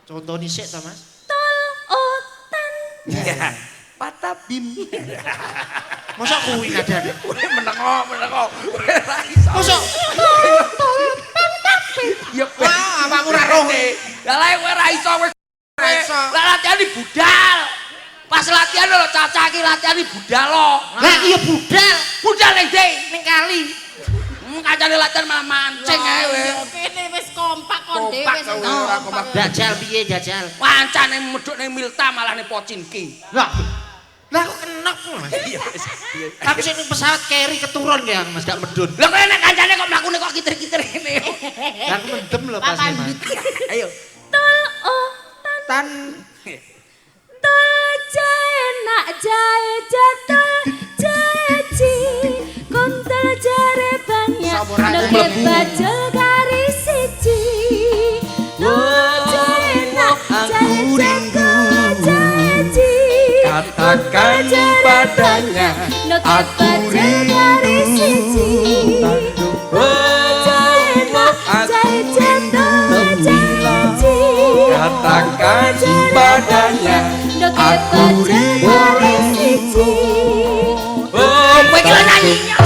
Contoh nisik ta Mas? Tolotan. Iya. Patah bim. Masa kuwi nadane? Menengo. Ora iso. Masa Ya wah, awakmu ora roh. Lah lek kowe ora iso kowe. Lah latihan di budal. Pas latihan lho Caca iki latihan di budal lho. Lah iya budal. Budal ning ndi? Ning kali. Kancane latihan malah mancing ae kowe. Kene wis kompak kon dhewe Kompak wis kowe ora kompak. Jajal piye jajal? Wancane medhuk ning Milta malah ning Pocinki. Lah kok kenok Mas? Iya wis. Aku sing pesawat carry keturun ya Mas gak medun. Lah kowe nek kancane kok mlakune kok kiter-kiter ngene. Lah aku mendem lho pas Mas. Ayo. Tolotan. Tan Tol jae nak jae jatuh jae ci. Kontol jare banyak. Samurai Nek mlebu. bajul kari siji. Jae nak jae jatuh jae ci. Katakan padanya aku rindu. Katakan padanya aku rindu. Oh, kowe iki lho nyanyinya.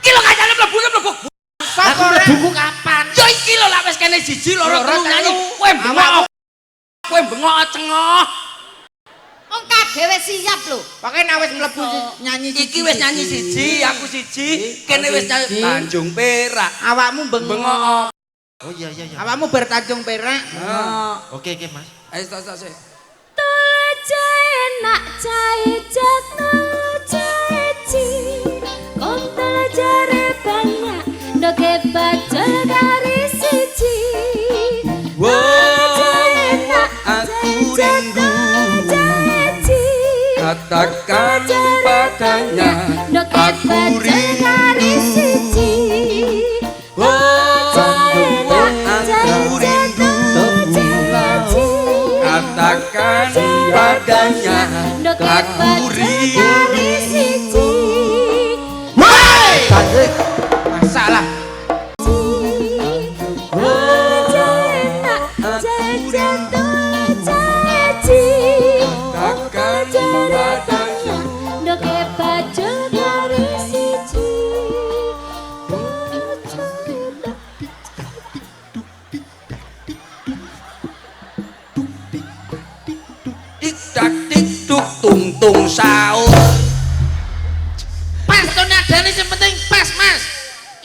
Iki lho kancane mlebune mlebu. aku mlebu kapan? Ya iki lho lak wis kene siji loro telu nyanyi. Kowe bengok. Kowe bengok cengok. Wong kabeh wis siap lho. Pokoke nek wis mlebu nyanyi Iki wis nyanyi siji, aku siji, kene wis nyanyi Tanjung Perak. awakmu Bengok. Oh iya. Awakmu bertanjung perak. Oke Mas. Ayo tos. Tol jae nak jae jatuh jae ci. Kontol jare banyak. Ndoke bajul kari siji. Aku rindu. Katakan padanya aku rindu. Aku rindu. Katakan padanya aku rindu. Masalah. Tik tak tik tuk tung tung